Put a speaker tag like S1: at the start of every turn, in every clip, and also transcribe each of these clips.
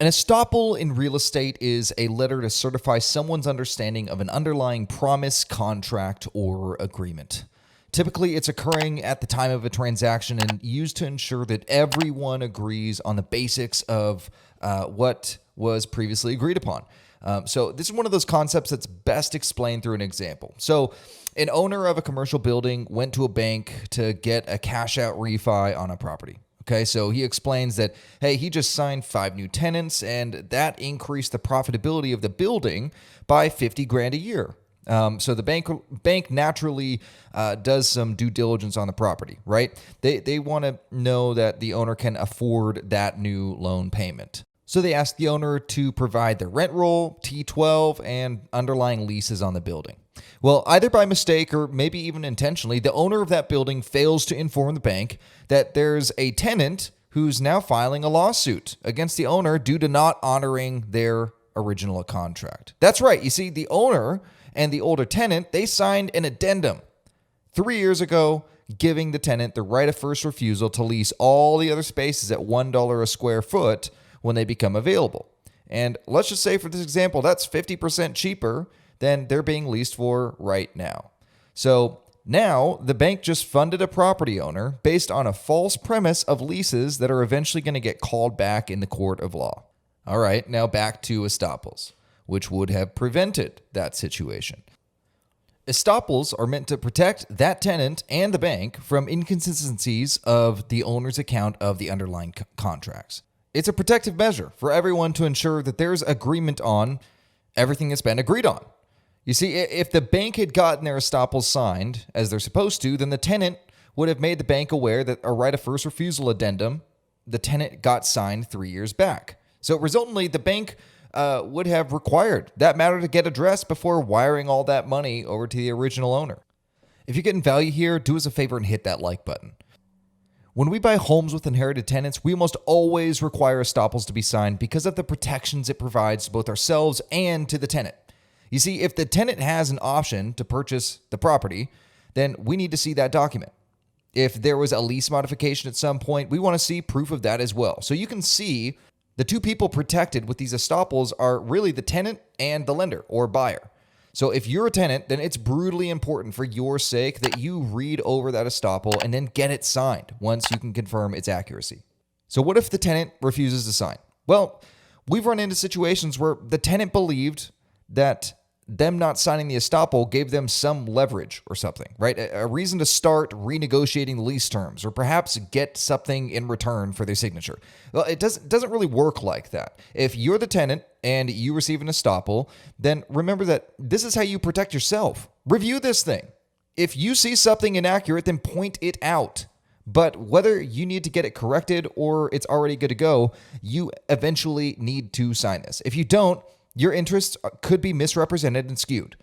S1: An estoppel in real estate is a letter to certify someone's understanding of an underlying promise, contract, or agreement. Typically, it's occurring at the time of a transaction and used to ensure that everyone agrees on the basics of what was previously agreed upon. So this is one of those concepts that's best explained through an example. So an owner of a commercial building went to a bank to get a cash out refi on a property. Okay, so he explains that, hey, he just signed 5 new tenants and that increased the profitability of the building by 50 grand a year. So the bank naturally does some due diligence on the property, right? They want to know that the owner can afford that new loan payment. So they ask the owner to provide the rent roll, T12, and underlying leases on the building. Well, either by mistake or maybe even intentionally, the owner of that building fails to inform the bank that there's a tenant who's now filing a lawsuit against the owner due to not honoring their original contract. That's right. You see, the owner and the older tenant, they signed an addendum 3 years ago, giving the tenant the right of first refusal to lease all the other spaces at $1 a square foot when they become available. And let's just say for this example, that's 50% cheaper than they're being leased for right now. So now the bank just funded a property owner based on a false premise of leases that are eventually going to get called back in the court of law. All right, now back to estoppels, which would have prevented that situation. Estoppels are meant to protect that tenant and the bank from inconsistencies of the owner's account of the underlying contracts. It's a protective measure for everyone to ensure that there's agreement on everything that's been agreed on. You see, if the bank had gotten their estoppels signed as they're supposed to, then the tenant would have made the bank aware that a right of first refusal addendum the tenant got signed 3 years back. So resultantly, the bank would have required that matter to get addressed before wiring all that money over to the original owner. If you're getting value here, do us a favor and hit that like button. When we buy homes with inherited tenants, we almost always require estoppels to be signed because of the protections it provides to both ourselves and to the tenant. You see, if the tenant has an option to purchase the property, then we need to see that document. If there was a lease modification at some point, we want to see proof of that as well. So you can see the two people protected with these estoppels are really the tenant and the lender or buyer. So if you're a tenant, then it's brutally important for your sake that you read over that estoppel and then get it signed once you can confirm its accuracy. So what if the tenant refuses to sign? Well, we've run into situations where the tenant believed that them not signing the estoppel gave them some leverage or something, right? A reason to start renegotiating the lease terms or perhaps get something in return for their signature. Well, it doesn't really work like that. If you're the tenant and you receive an estoppel, then remember that this is how you protect yourself. Review this thing. If you see something inaccurate, then point it out. But whether you need to get it corrected or it's already good to go, you eventually need to sign this. If you don't, your interests could be misrepresented and skewed.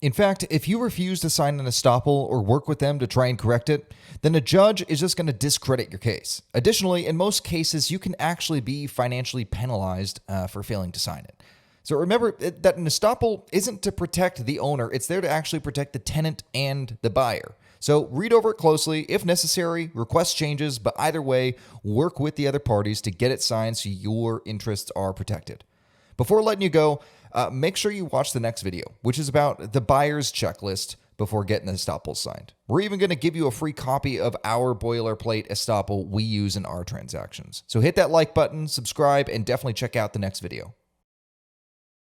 S1: In fact, if you refuse to sign an estoppel or work with them to try and correct it, then a judge is just going to discredit your case. Additionally, in most cases, you can actually be financially penalized for failing to sign it. So remember that an estoppel isn't to protect the owner, it's there to actually protect the tenant and the buyer. So read over it closely. If necessary, request changes, but either way, work with the other parties to get it signed so your interests are protected. Before letting you go, make sure you watch the next video, which is about the buyer's checklist before getting the estoppel signed. We're even going to give you a free copy of our boilerplate estoppel we use in our transactions. So hit that like button, subscribe, and definitely check out the next video.